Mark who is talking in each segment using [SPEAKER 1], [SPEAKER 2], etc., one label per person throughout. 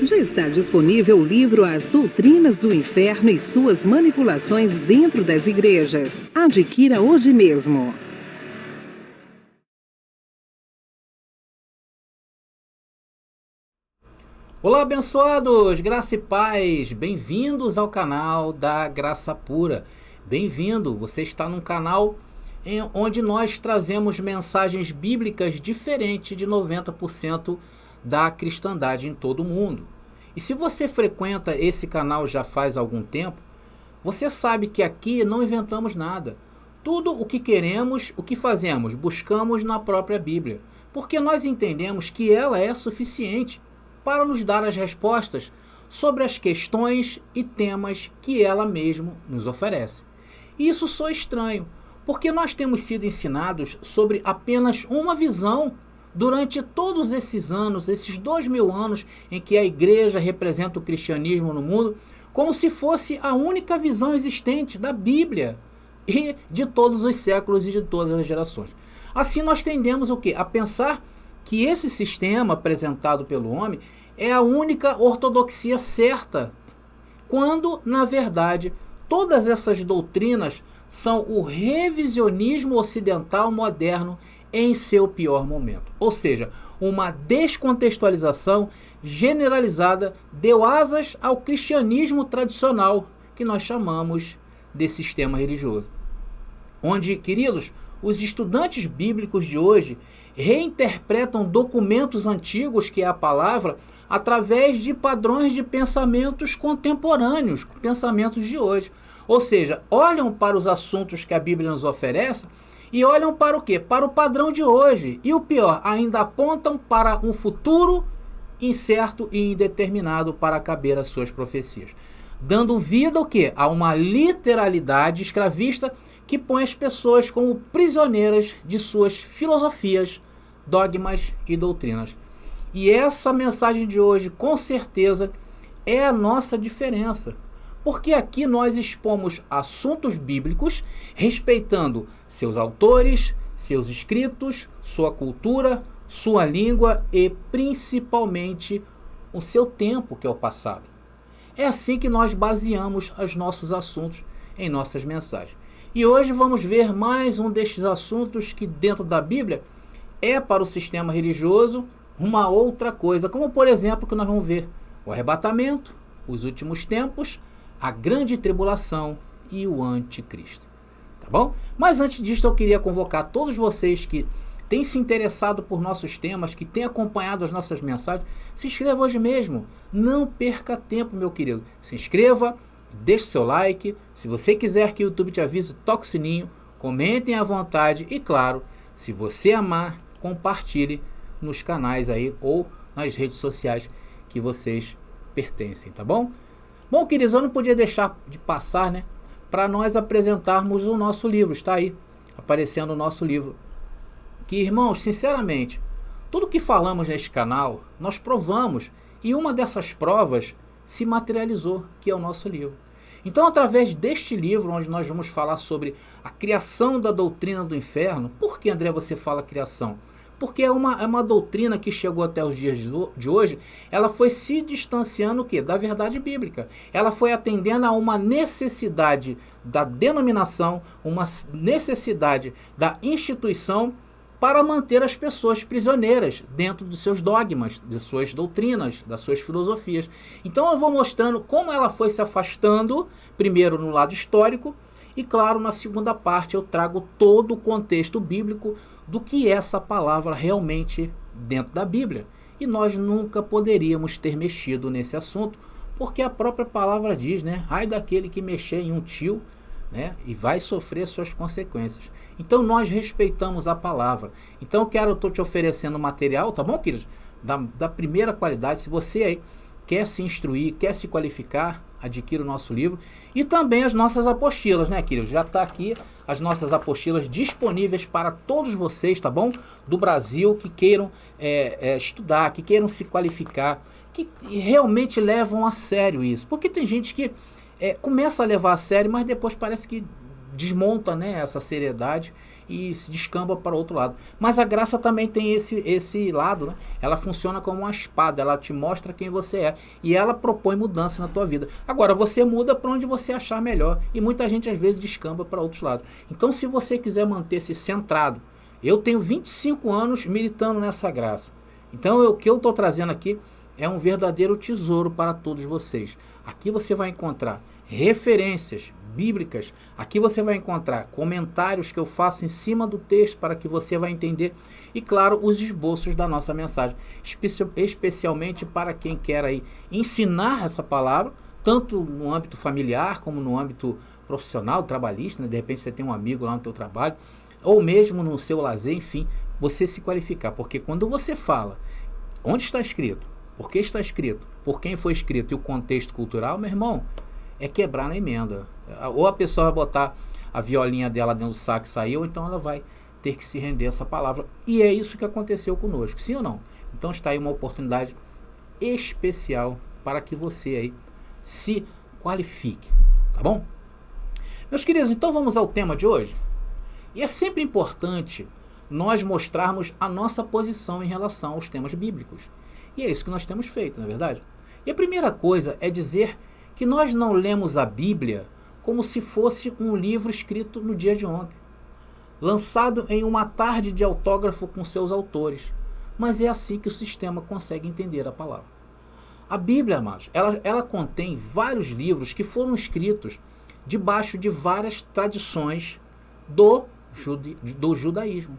[SPEAKER 1] Já está disponível o livro As Doutrinas do Inferno e Suas Manipulações Dentro das Igrejas. Adquira hoje mesmo.
[SPEAKER 2] Olá, abençoados! Graça e paz! Bem-vindos ao canal da Graça Pura. Bem-vindo! Você está num canal onde nós trazemos mensagens bíblicas diferentes de 90% da cristandade em todo o mundo. E se você frequenta esse canal já faz algum tempo, você sabe que aqui não inventamos nada. Tudo o que queremos, o que fazemos, buscamos na própria Bíblia. Porque nós entendemos que ela é suficiente para nos dar as respostas sobre as questões e temas que ela mesma nos oferece. E isso só estranho, porque nós temos sido ensinados sobre apenas uma visão durante todos esses anos, esses 2000 anos em que a igreja representa o cristianismo no mundo, como se fosse a única visão existente da Bíblia e de todos os séculos e de todas as gerações. Assim nós tendemos o quê? A pensar que esse sistema apresentado pelo homem é a única ortodoxia certa, quando, na verdade, todas essas doutrinas são o revisionismo ocidental moderno em seu pior momento. Ou seja, uma descontextualização generalizada deu asas ao cristianismo tradicional, que nós chamamos de sistema religioso. Onde, queridos, os estudantes bíblicos de hoje reinterpretam documentos antigos, que é a palavra, através de padrões de pensamentos contemporâneos, pensamentos de hoje. Ou seja, olham para os assuntos que a Bíblia nos oferece e olham para o quê? Para o padrão de hoje. E o pior, ainda apontam para um futuro incerto e indeterminado para caber às suas profecias. Dando vida ao quê? A uma literalidade escravista que põe as pessoas como prisioneiras de suas filosofias, dogmas e doutrinas. E essa mensagem de hoje, com certeza, é a nossa diferença. Porque aqui nós expomos assuntos bíblicos, respeitando seus autores, seus escritos, sua cultura, sua língua e, principalmente, o seu tempo, que é o passado. É assim que nós baseamos os nossos assuntos em nossas mensagens. E hoje vamos ver mais um destes assuntos que dentro da Bíblia é para o sistema religioso uma outra coisa, como por exemplo que nós vamos ver o arrebatamento, os últimos tempos, a grande tribulação e o anticristo. Tá bom? Mas antes disso eu queria convocar todos vocês que têm se interessado por nossos temas, que têm acompanhado as nossas mensagens, se inscreva hoje mesmo. Não perca tempo, meu querido. Se inscreva, deixe seu like. Se você quiser que o YouTube te avise, toque o sininho, comentem à vontade e, claro, se você amar, compartilhe nos canais aí ou nas redes sociais que vocês pertencem, tá bom? Bom, queridos, eu não podia deixar de passar, né, para nós apresentarmos o nosso livro. Está aí, aparecendo o nosso livro. Que, irmãos, sinceramente, tudo que falamos neste canal, nós provamos, e uma dessas provas se materializou, que é o nosso livro. Então, através deste livro, onde nós vamos falar sobre a criação da doutrina do inferno. Por que, André, você fala criação? Porque é uma doutrina que chegou até os dias de hoje, ela foi se distanciando o quê? Da verdade bíblica. Ela foi atendendo a uma necessidade da denominação, uma necessidade da instituição para manter as pessoas prisioneiras dentro dos seus dogmas, de suas doutrinas, das suas filosofias. Então eu vou mostrando como ela foi se afastando, primeiro no lado histórico, e claro, na segunda parte eu trago todo o contexto bíblico do que é essa palavra realmente dentro da Bíblia. E nós nunca poderíamos ter mexido nesse assunto, porque a própria palavra diz, né? Ai daquele que mexer em um tio, né, e vai sofrer suas consequências. Então nós respeitamos a palavra. Então estou te oferecendo material, tá bom, queridos? Da primeira qualidade. Se você aí quer se instruir, quer se qualificar, adquira o nosso livro. E também as nossas apostilas, né, queridos? Já está aqui as nossas apostilas disponíveis para todos vocês, tá bom? Do Brasil, que queiram estudar, que queiram se qualificar, que realmente levam a sério isso. Porque tem gente que começa a levar a sério, mas depois parece que desmonta, né, essa seriedade e se descamba para o outro lado. Mas a graça também tem esse lado, né? Ela funciona como uma espada, ela te mostra quem você é e ela propõe mudança na tua vida. Agora, você muda para onde você achar melhor e muita gente às vezes descamba para outros lados. Então, se você quiser manter-se centrado, eu tenho 25 anos militando nessa graça. Então, o que eu estou trazendo aqui é um verdadeiro tesouro para todos vocês. Aqui você vai encontrar referências bíblicas, aqui você vai encontrar comentários que eu faço em cima do texto para que você vai entender e, claro, os esboços da nossa mensagem, especialmente para quem quer aí ensinar essa palavra, tanto no âmbito familiar como no âmbito profissional, trabalhista, né? De repente você tem um amigo lá no teu trabalho, ou mesmo no seu lazer, enfim, você se qualificar, porque quando você fala onde está escrito, por que está escrito, por quem foi escrito e o contexto cultural, meu irmão, é quebrar na emenda. Ou a pessoa vai botar a violinha dela dentro do saco e sair, ou então ela vai ter que se render a essa palavra. E é isso que aconteceu conosco, sim ou não? Então está aí uma oportunidade especial para que você aí se qualifique, tá bom? Meus queridos, então vamos ao tema de hoje. E é sempre importante nós mostrarmos a nossa posição em relação aos temas bíblicos. E é isso que nós temos feito, não é verdade? E a primeira coisa é dizer que nós não lemos a Bíblia como se fosse um livro escrito no dia de ontem, lançado em uma tarde de autógrafo com seus autores. Mas é assim que o sistema consegue entender a palavra. A Bíblia, amados, ela contém vários livros que foram escritos debaixo de várias tradições do judaísmo.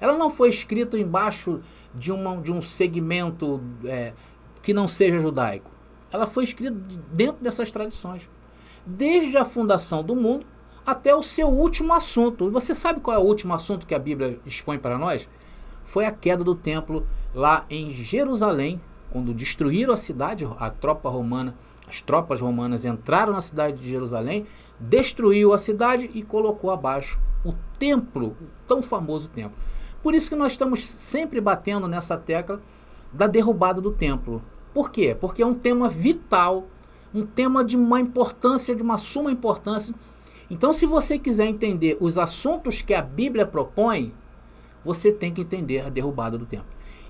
[SPEAKER 2] Ela não foi escrita embaixo de um segmento que não seja judaico. Ela foi escrita dentro dessas tradições, desde a fundação do mundo até o seu último assunto. E você sabe qual é o último assunto que a Bíblia expõe para nós? Foi a queda do templo lá em Jerusalém, quando destruíram a cidade, as tropas romanas entraram na cidade de Jerusalém, destruiu a cidade e colocou abaixo o templo, o tão famoso templo. Por isso que nós estamos sempre batendo nessa tecla da derrubada do templo. Por quê? Porque é um tema vital, um tema de uma importância, de uma suma importância. Então, se você quiser entender os assuntos que a Bíblia propõe, você tem que entender a derrubada do templo.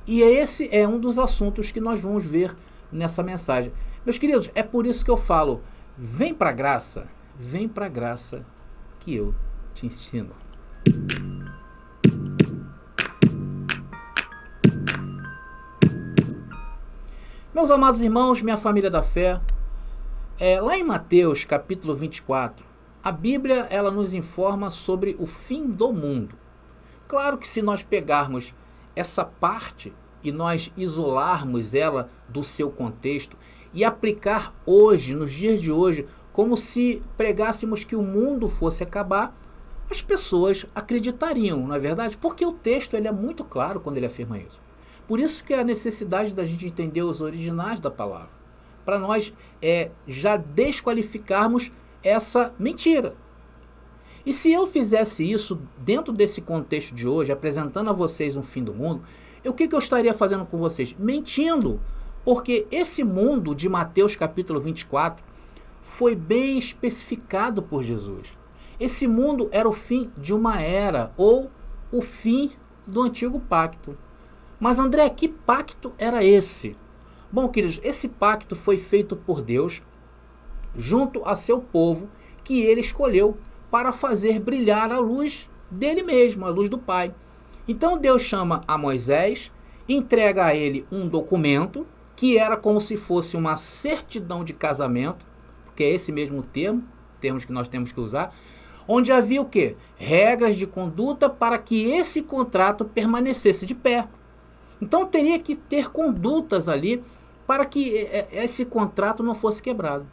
[SPEAKER 2] E esse é um dos assuntos que nós vamos ver nessa mensagem. Meus queridos, é por isso que eu falo, vem para a graça que eu te ensino. Meus amados irmãos, minha família da fé, lá em Mateus capítulo 24, a Bíblia ela nos informa sobre o fim do mundo. Claro que se nós pegarmos essa parte e nós isolarmos ela do seu contexto e aplicar hoje, nos dias de hoje, como se pregássemos que o mundo fosse acabar, as pessoas acreditariam, não é verdade? Porque o texto ele é muito claro quando ele afirma isso. Por isso que é a necessidade da gente entender os originais da palavra, para nós já desqualificarmos essa mentira. E se eu fizesse isso dentro desse contexto de hoje, apresentando a vocês um fim do mundo, o que eu estaria fazendo com vocês? Mentindo, porque esse mundo de Mateus capítulo 24 foi bem especificado por Jesus. Esse mundo era o fim de uma era, ou o fim do antigo pacto. Mas André, que pacto era esse? Bom, queridos, esse pacto foi feito por Deus junto a seu povo, que ele escolheu para fazer brilhar a luz dele mesmo, a luz do Pai. Então Deus chama a Moisés, entrega a ele um documento, que era como se fosse uma certidão de casamento, porque é esse mesmo termos que nós temos que usar, onde havia o quê? Regras de conduta para que esse contrato permanecesse de pé. Então teria que ter condutas ali para que esse contrato não fosse quebrado.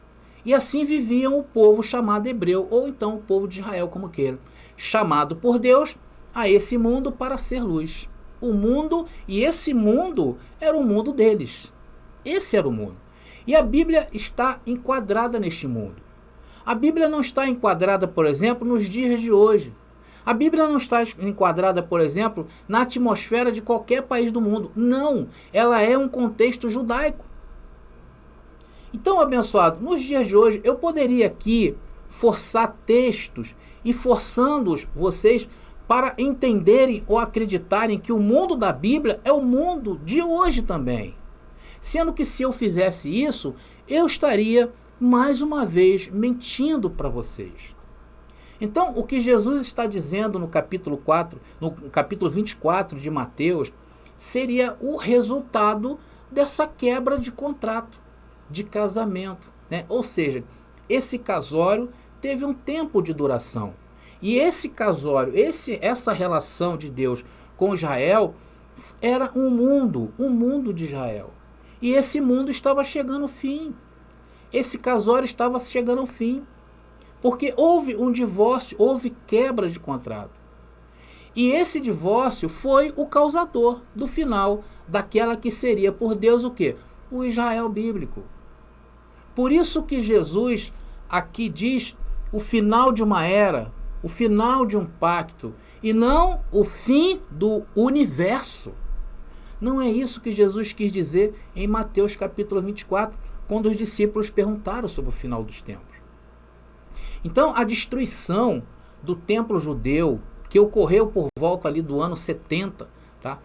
[SPEAKER 2] E assim viviam o povo chamado hebreu, ou então o povo de Israel, como queira, chamado por Deus a esse mundo para ser luz. O mundo, e esse mundo era o mundo deles. Esse era o mundo. E a Bíblia está enquadrada neste mundo. A Bíblia não está enquadrada, por exemplo, nos dias de hoje. A Bíblia não está enquadrada, por exemplo, na atmosfera de qualquer país do mundo. Não, ela é um contexto judaico. Então, abençoado, nos dias de hoje, eu poderia aqui forçar textos e forçando vocês para entenderem ou acreditarem que o mundo da Bíblia é o mundo de hoje também. Sendo que se eu fizesse isso, eu estaria mais uma vez mentindo para vocês. Então, o que Jesus está dizendo no capítulo 4, no capítulo 24 de Mateus, seria o resultado dessa quebra de contrato, de casamento, né? Ou seja, esse casório teve um tempo de duração. E esse casório, essa relação de Deus com Israel, era um mundo de Israel. E esse mundo estava chegando ao fim. Esse casório estava chegando ao fim. Porque houve um divórcio, houve quebra de contrato. E esse divórcio foi o causador do final daquela que seria por Deus o quê? O Israel bíblico. Por isso que Jesus aqui diz o final de uma era, o final de um pacto, e não o fim do universo. Não é isso que Jesus quis dizer em Mateus capítulo 24, quando os discípulos perguntaram sobre o final dos tempos. Então, a destruição do templo judeu, que ocorreu por volta ali do ano 70, tá?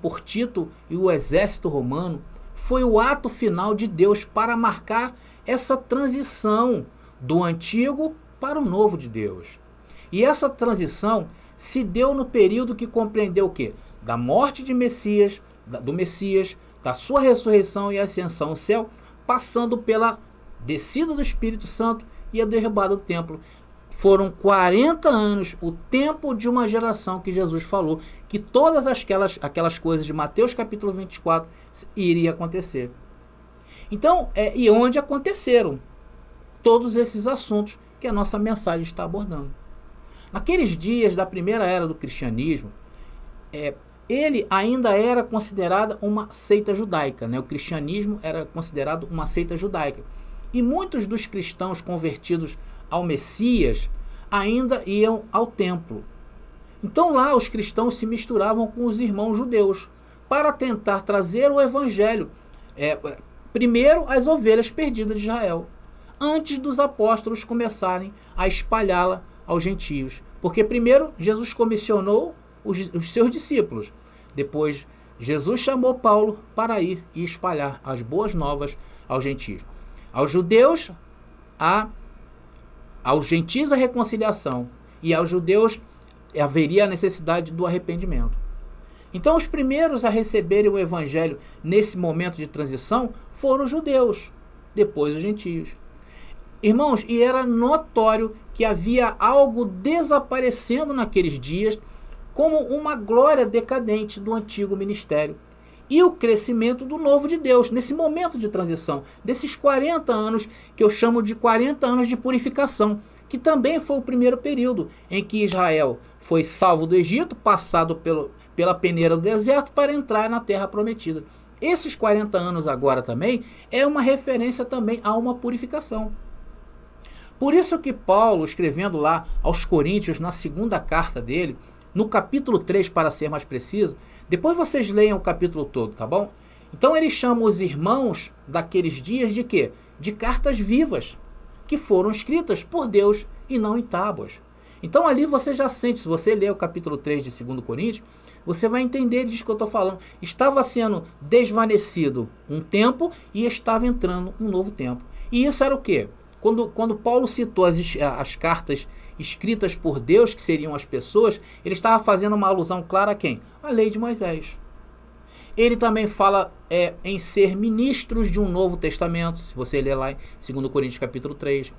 [SPEAKER 2] Por Tito e o exército romano, foi o ato final de Deus para marcar essa transição do antigo para o novo de Deus. E essa transição se deu no período que compreendeu o quê? Da morte de Messias, do Messias, da sua ressurreição e ascensão ao céu, passando pela descida do Espírito Santo e a derrubada do templo. Foram 40 anos, o tempo de uma geração que Jesus falou que todas aquelas coisas de Mateus capítulo 24 iria acontecer. Então, e onde aconteceram todos esses assuntos que a nossa mensagem está abordando. Naqueles dias da primeira era do cristianismo, ele ainda era considerado uma seita judaica, né? O cristianismo era considerado uma seita judaica. E muitos dos cristãos convertidos ao Messias ainda iam ao templo. Então lá os cristãos se misturavam com os irmãos judeus para tentar trazer o evangelho, primeiro as ovelhas perdidas de Israel, antes dos apóstolos começarem a espalhá-la aos gentios. Porque primeiro Jesus comissionou os seus discípulos, depois Jesus chamou Paulo para ir e espalhar as boas novas aos gentios. Aos judeus, aos gentios a reconciliação, e aos judeus haveria a necessidade do arrependimento. Então os primeiros a receberem o evangelho nesse momento de transição foram os judeus, depois os gentios. Irmãos, e era notório que havia algo desaparecendo naqueles dias, como uma glória decadente do antigo ministério e o crescimento do novo de Deus, nesse momento de transição, desses 40 anos, que eu chamo de 40 anos de purificação, que também foi o primeiro período em que Israel foi salvo do Egito, passado pela peneira do deserto para entrar na terra prometida. Esses 40 anos agora também é uma referência também a uma purificação. Por isso que Paulo, escrevendo lá aos Coríntios, na segunda carta dele, no capítulo 3, para ser mais preciso, depois vocês leiam o capítulo todo, tá bom? Então ele chama os irmãos daqueles dias de quê? De cartas vivas, que foram escritas por Deus e não em tábuas. Então ali você já sente, se você ler o capítulo 3 de 2 Coríntios, você vai entender disso que eu estou falando. Estava sendo desvanecido um tempo e estava entrando um novo tempo. E isso era o quê? Quando Paulo citou as cartas escritas por Deus, que seriam as pessoas, ele estava fazendo uma alusão clara a quem? A lei de Moisés. Ele também fala em ser ministros de um novo testamento, se você ler lá em 2 Coríntios capítulo 3.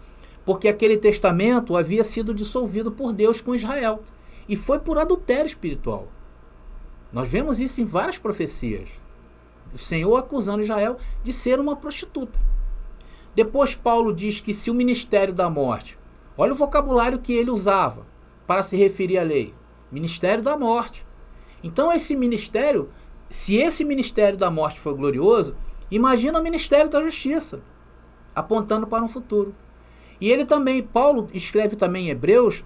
[SPEAKER 2] Porque aquele testamento havia sido dissolvido por Deus com Israel. E foi por adultério espiritual. Nós vemos isso em várias profecias. O Senhor acusando Israel de ser uma prostituta. Depois Paulo diz que se o ministério da morte, olha o vocabulário que ele usava para se referir à lei, ministério da morte. Então esse ministério, se esse ministério da morte foi glorioso, imagina o ministério da justiça, apontando para um futuro. E ele também, Paulo escreve também em Hebreus,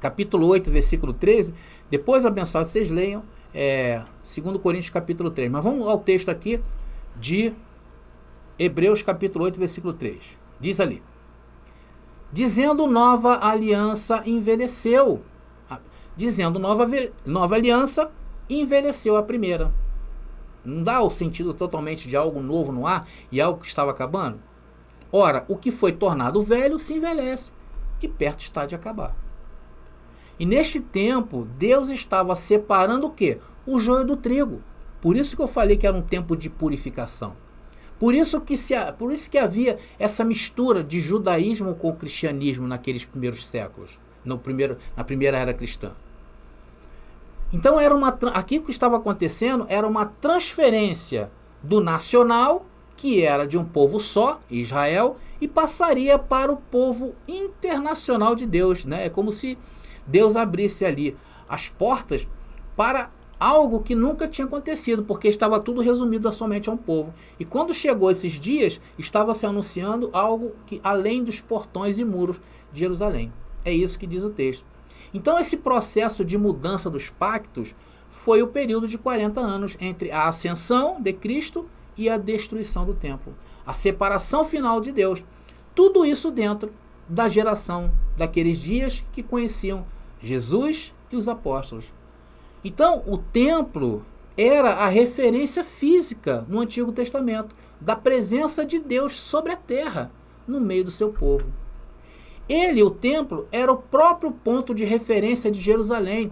[SPEAKER 2] capítulo 8, versículo 13, depois abençoado, vocês leiam, 2 Coríntios capítulo 3, mas vamos ao texto aqui de Hebreus capítulo 8, versículo 3. Diz ali: Dizendo nova aliança envelheceu. Dizendo nova aliança envelheceu a primeira. Não dá o sentido totalmente de algo novo no ar e algo que estava acabando? Ora, o que foi tornado velho se envelhece e perto está de acabar. E neste tempo, Deus estava separando o quê? O joio do trigo. Por isso que eu falei que era um tempo de purificação. Por isso que havia essa mistura de judaísmo com o cristianismo naqueles primeiros séculos, na primeira era cristã. Então aqui o que estava acontecendo era uma transferência do nacional, que era de um povo só, Israel, e passaria para o povo internacional de Deus, né? É como se Deus abrisse ali as portas para algo que nunca tinha acontecido, porque estava tudo resumido somente a um povo. E quando chegou esses dias, estava se anunciando algo que além dos portões e muros de Jerusalém. É isso que diz o texto. Então esse processo de mudança dos pactos foi o período de 40 anos entre a ascensão de Cristo e a destruição do templo. A separação final de Deus. Tudo isso dentro da geração daqueles dias que conheciam Jesus e os apóstolos. Então, o templo era a referência física no Antigo Testamento da presença de Deus sobre a terra, no meio do seu povo. Ele, o templo, era o próprio ponto de referência de Jerusalém,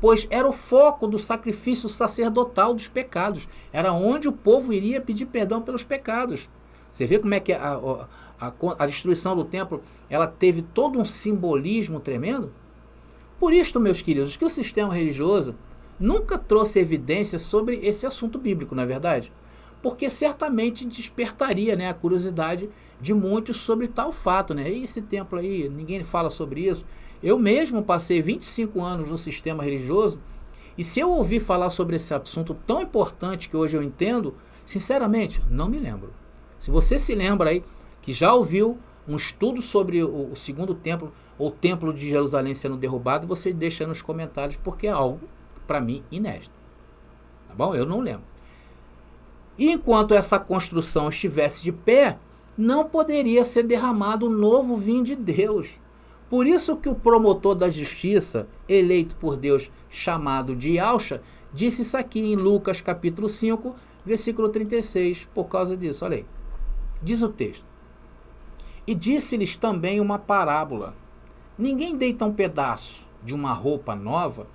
[SPEAKER 2] pois era o foco do sacrifício sacerdotal dos pecados. Era onde o povo iria pedir perdão pelos pecados. Você vê como é que a destruição do templo ela teve todo um simbolismo tremendo? Por isto, meus queridos, que o sistema religioso nunca trouxe evidências sobre esse assunto bíblico, não é verdade? Porque certamente despertaria, né, a curiosidade de muitos sobre tal fato, né? E esse templo aí, ninguém fala sobre isso. Eu mesmo passei 25 anos no sistema religioso e se eu ouvir falar sobre esse assunto tão importante que hoje eu entendo, sinceramente, não me lembro. Se você se lembra aí que já ouviu um estudo sobre o segundo templo, ou o templo de Jerusalém sendo derrubado, você deixa nos comentários, porque é algo, para mim, inédito. Tá bom? Eu não lembro. E enquanto essa construção estivesse de pé, não poderia ser derramado o novo vinho de Deus. Por isso que o promotor da justiça, eleito por Deus, chamado de Yahshua, disse isso aqui em Lucas capítulo 5, versículo 36, por causa disso. Olha aí. Diz o texto. E disse-lhes também uma parábola. Ninguém deita um pedaço de uma roupa nova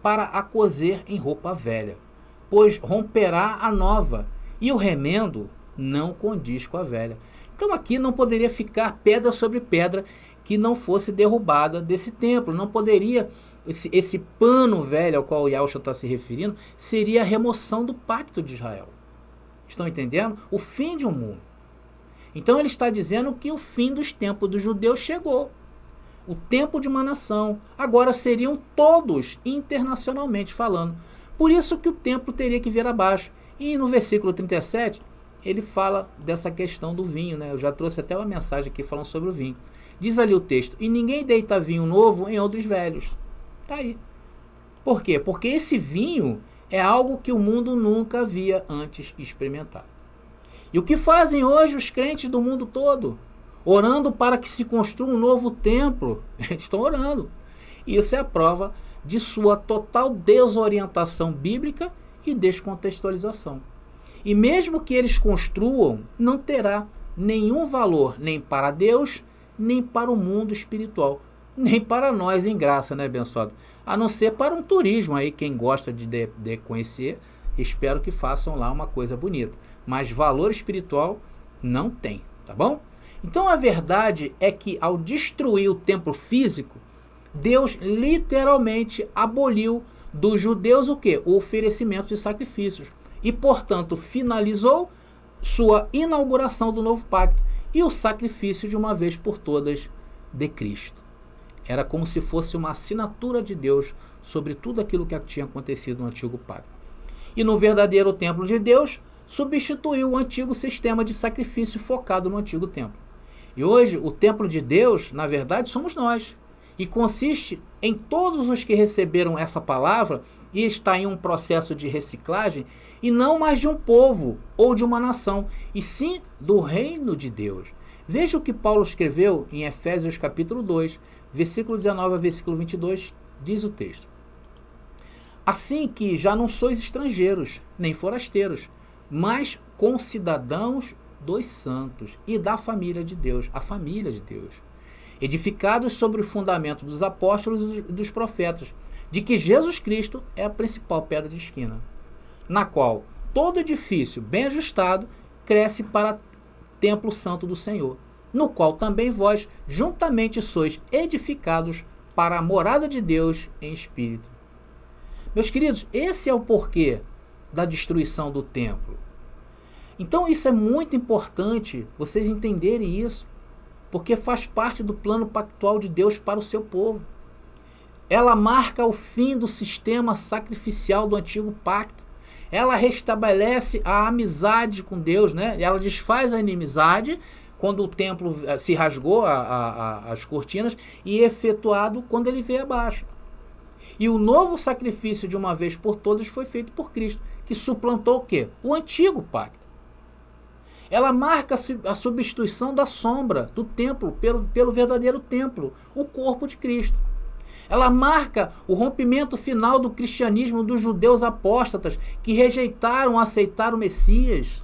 [SPEAKER 2] para a cozer em roupa velha, pois romperá a nova, e o remendo não condiz com a velha. Então aqui não poderia ficar pedra sobre pedra que não fosse derrubada desse templo. Não poderia, esse pano velho ao qual o Yahshua está se referindo, seria a remoção do pacto de Israel. Estão entendendo? O fim de um mundo. Então ele está dizendo que o fim dos tempos dos judeus chegou. O tempo de uma nação. Agora seriam todos, internacionalmente falando. Por isso que o templo teria que vir abaixo. E no versículo 37, ele fala dessa questão do vinho, né? Eu já trouxe até uma mensagem aqui falando sobre o vinho. Diz ali o texto, e ninguém deita vinho novo em odres velhos. Tá aí. Por quê? Porque esse vinho é algo que o mundo nunca havia antes experimentado. E o que fazem hoje os crentes do mundo todo? Orando para que se construa um novo templo. Eles estão orando. Isso é a prova de sua total desorientação bíblica e descontextualização. E mesmo que eles construam, não terá nenhum valor nem para Deus, nem para o mundo espiritual, nem para nós em graça, né, abençoado? A não ser para um turismo aí, quem gosta de conhecer, espero que façam lá uma coisa bonita. Mas valor espiritual não tem, tá bom? Então a verdade é que ao destruir o templo físico, Deus literalmente aboliu dos judeus o quê? O oferecimento de sacrifícios. E, portanto, finalizou sua inauguração do novo pacto e o sacrifício de uma vez por todas de Cristo. Era como se fosse uma assinatura de Deus sobre tudo aquilo que tinha acontecido no antigo pacto. E no verdadeiro templo de Deus, substituiu o antigo sistema de sacrifício focado no antigo templo. E hoje, o templo de Deus, na verdade, somos nós. E consiste em todos os que receberam essa palavra e está em um processo de reciclagem, e não mais de um povo ou de uma nação, e sim do reino de Deus. Veja o que Paulo escreveu em Efésios capítulo 2, versículo 19 a versículo 22, diz o texto. Assim que já não sois estrangeiros, nem forasteiros, mas concidadãos dos santos e da família de Deus, a família de Deus, edificados sobre o fundamento dos apóstolos e dos profetas, de que Jesus Cristo é a principal pedra de esquina, na qual todo edifício bem ajustado cresce para templo santo do Senhor, no qual também vós juntamente sois edificados para a morada de Deus em espírito. Meus queridos, esse é o porquê da destruição do templo. Então isso é muito importante, vocês entenderem isso, porque faz parte do plano pactual de Deus para o seu povo. Ela marca o fim do sistema sacrificial do antigo pacto. Ela restabelece a amizade com Deus, né? Ela desfaz a inimizade quando o templo se rasgou as cortinas e efetuado quando ele veio abaixo. E o novo sacrifício de uma vez por todas foi feito por Cristo, que suplantou o quê? O antigo pacto. Ela marca a substituição da sombra do templo pelo verdadeiro templo, o corpo de Cristo. Ela marca o rompimento final do cristianismo dos judeus apóstatas que rejeitaram aceitar o Messias.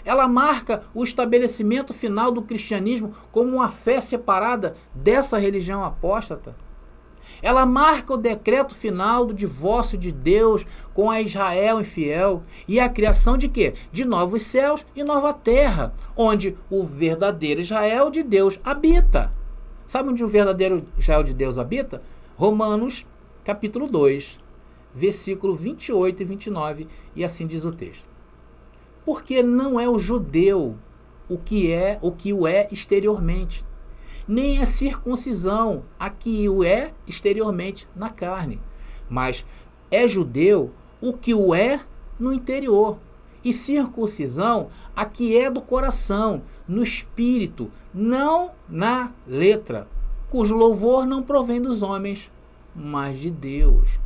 [SPEAKER 2] Ela marca o estabelecimento final do cristianismo como uma fé separada dessa religião apóstata. Ela marca o decreto final do divórcio de Deus com a Israel infiel e a criação de quê? De novos céus e nova terra, onde o verdadeiro Israel de Deus habita. Sabe onde o verdadeiro Israel de Deus habita? Romanos, capítulo 2, versículo 28 e 29, e assim diz o texto. Porque não é o judeu o que o é exteriormente, nem é circuncisão a que o é exteriormente na carne, mas é judeu o que o é no interior, e circuncisão a que é do coração, no espírito, não na letra, cujo louvor não provém dos homens, mas de Deus.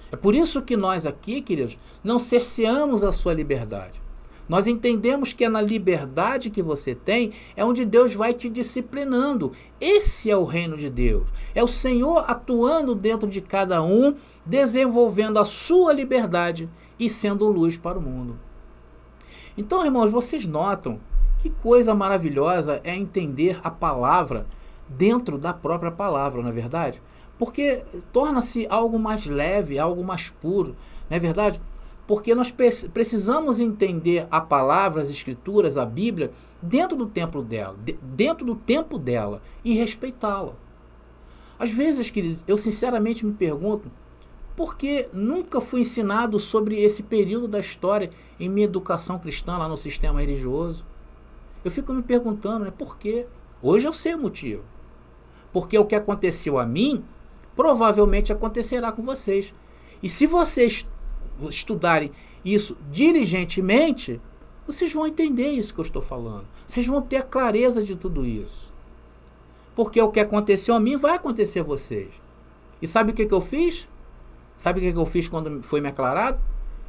[SPEAKER 2] É por isso que nós aqui, queridos, não cerceamos a sua liberdade. Nós entendemos que é na liberdade que você tem, é onde Deus vai te disciplinando. Esse é o reino de Deus. É o Senhor atuando dentro de cada um, desenvolvendo a sua liberdade e sendo luz para o mundo. Então, irmãos, vocês notam que coisa maravilhosa é entender a palavra dentro da própria palavra, não é verdade? Porque torna-se algo mais leve, algo mais puro, não é verdade? Porque nós precisamos entender a palavra, as escrituras, a Bíblia, dentro do tempo dela, dentro do tempo dela, e respeitá-la. Às vezes, queridos, eu sinceramente me pergunto, por que nunca fui ensinado sobre esse período da história em minha educação cristã lá no sistema religioso? Eu fico me perguntando, né, por quê? Hoje eu sei o motivo. Porque o que aconteceu a mim, provavelmente acontecerá com vocês. E se vocês estudarem isso diligentemente, vocês vão entender isso que eu estou falando. Vocês vão ter a clareza de tudo isso. Porque o que aconteceu a mim vai acontecer a vocês. E sabe o que eu fiz? Sabe o que eu fiz quando foi me aclarado?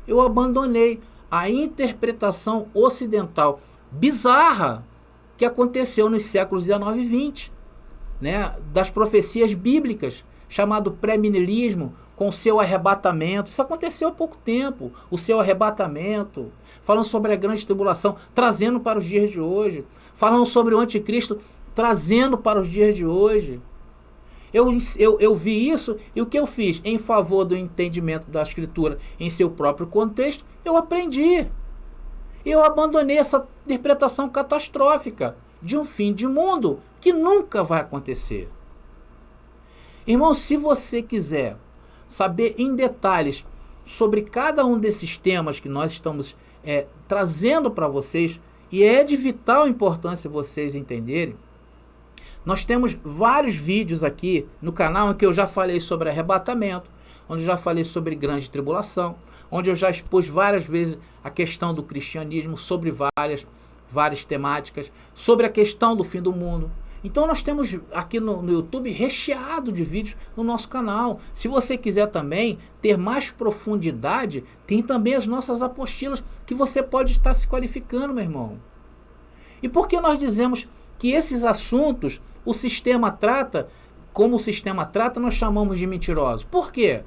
[SPEAKER 2] Eu abandonei a interpretação ocidental bizarra que aconteceu nos séculos 19 e 20, né, das profecias bíblicas, chamado pré-milenismo, com o seu arrebatamento. Isso aconteceu há pouco tempo, o seu arrebatamento, falando sobre a grande tribulação, trazendo para os dias de hoje, falando sobre o anticristo, trazendo para os dias de hoje. Eu vi isso, e o que eu fiz em favor do entendimento da escritura em seu próprio contexto, eu aprendi. Eu abandonei essa interpretação catastrófica de um fim de mundo que nunca vai acontecer. Irmão, se você quiser saber em detalhes sobre cada um desses temas que nós estamos trazendo para vocês, e é de vital importância vocês entenderem, nós temos vários vídeos aqui no canal em que eu já falei sobre arrebatamento, onde eu já falei sobre grande tribulação, onde eu já expus várias vezes a questão do cristianismo, sobre várias temáticas, sobre a questão do fim do mundo. Então nós temos aqui no YouTube recheado de vídeos no nosso canal. Se você quiser também ter mais profundidade, tem também as nossas apostilas que você pode estar se qualificando, meu irmão. E por que nós dizemos que esses assuntos o sistema trata, como o sistema trata, nós chamamos de mentirosos. Por quê?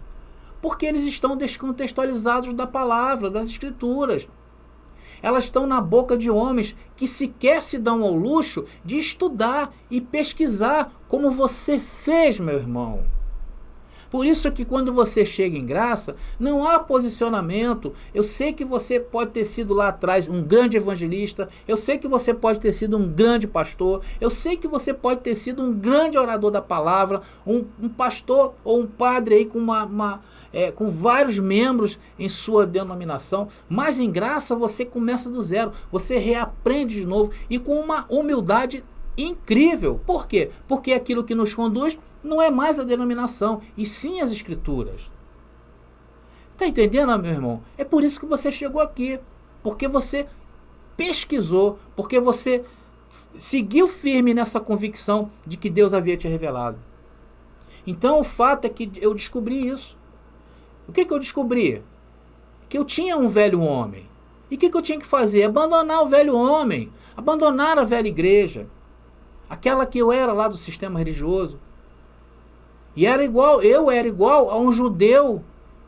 [SPEAKER 2] Porque eles estão descontextualizados da palavra, das escrituras. Elas estão na boca de homens que sequer se dão ao luxo de estudar e pesquisar como você fez, meu irmão. Por isso que quando você chega em graça, não há posicionamento. Eu sei que você pode ter sido lá atrás um grande evangelista, eu sei que você pode ter sido um grande pastor, eu sei que você pode ter sido um grande orador da palavra, um pastor ou um padre aí com vários membros em sua denominação, mas em graça você começa do zero, você reaprende de novo e com uma humildade incrível. Por quê? Porque aquilo que nos conduz não é mais a denominação, e sim as escrituras. Está entendendo, meu irmão? É por isso que você chegou aqui, porque você pesquisou, porque você seguiu firme nessa convicção de que Deus havia te revelado. Então o fato é que eu descobri isso. O que eu descobri? Que eu tinha um velho homem. E o que eu tinha que fazer? Abandonar o velho homem, abandonar a velha igreja, aquela que eu era lá do sistema religioso. E eu era igual a um judeu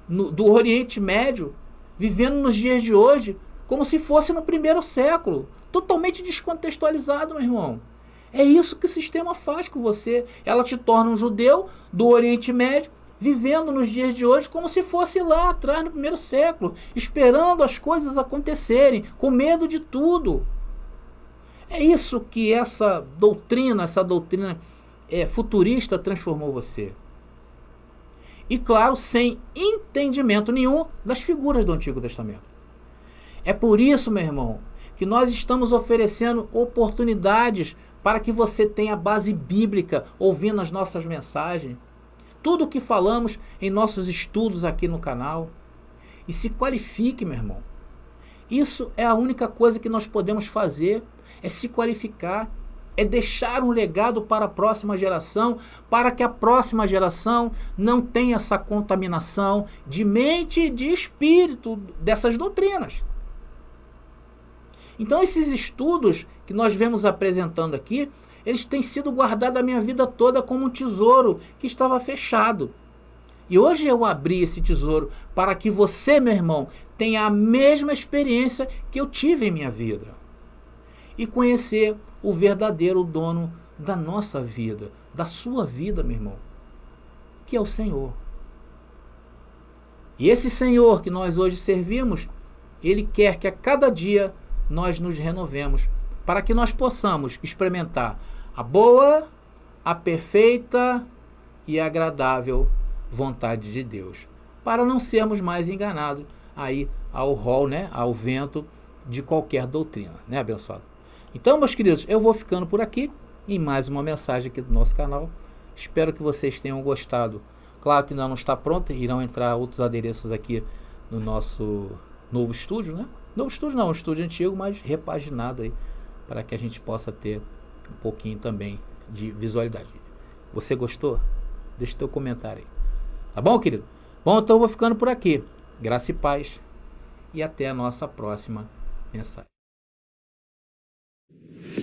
[SPEAKER 2] do Oriente Médio, vivendo nos dias de hoje, como se fosse no primeiro século. Totalmente descontextualizado, meu irmão. É isso que o sistema faz com você. Ela te torna um judeu do Oriente Médio, vivendo nos dias de hoje como se fosse lá atrás, no primeiro século, esperando as coisas acontecerem, com medo de tudo. É isso que essa doutrina futurista transformou você. E claro, sem entendimento nenhum das figuras do Antigo Testamento. É por isso, meu irmão, que nós estamos oferecendo oportunidades para que você tenha base bíblica ouvindo as nossas mensagens. Tudo o que falamos em nossos estudos aqui no canal. E se qualifique, meu irmão. Isso é a única coisa que nós podemos fazer, é se qualificar, é deixar um legado para a próxima geração, para que a próxima geração não tenha essa contaminação de mente e de espírito dessas doutrinas. Então esses estudos que nós vemos apresentando aqui, eles têm sido guardados a minha vida toda como um tesouro que estava fechado. E hoje eu abri esse tesouro para que você, meu irmão, tenha a mesma experiência que eu tive em minha vida. E conhecer o verdadeiro dono da nossa vida, da sua vida, meu irmão, que é o Senhor. E esse Senhor que nós hoje servimos, Ele quer que a cada dia nós nos renovemos, para que nós possamos experimentar a boa, a perfeita e agradável vontade de Deus, para não sermos mais enganados aí ao rol, ao vento de qualquer doutrina, abençoado? Então, meus queridos, eu vou ficando por aqui em mais uma mensagem aqui do nosso canal. Espero que vocês tenham gostado. Claro que ainda não está pronto, irão entrar outros adereços aqui no nosso novo estúdio, Novo estúdio não, um estúdio antigo, mas repaginado aí, para que a gente possa ter um pouquinho também de visualidade. Você gostou? Deixa o teu comentário aí. Tá bom, querido? Bom, então eu vou ficando por aqui. Graça e paz. E até a nossa próxima mensagem.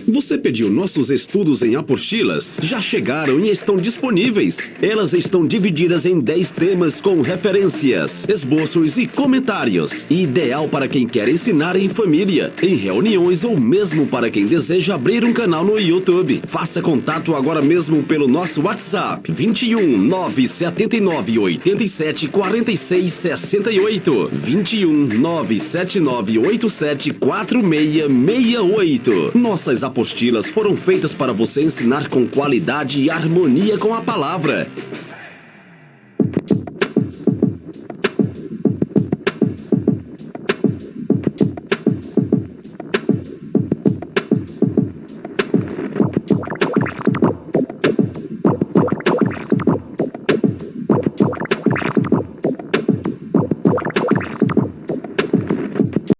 [SPEAKER 3] Você pediu nossos estudos em apostilas? Já chegaram e estão disponíveis. Elas estão divididas em 10 temas com referências, esboços e comentários. Ideal para quem quer ensinar em família, em reuniões ou mesmo para quem deseja abrir um canal no YouTube. Faça contato agora mesmo pelo nosso WhatsApp 21 979 87 46 68 21 979 87 46 68. Nossas apostilas foram feitas para você ensinar com qualidade e harmonia com a palavra.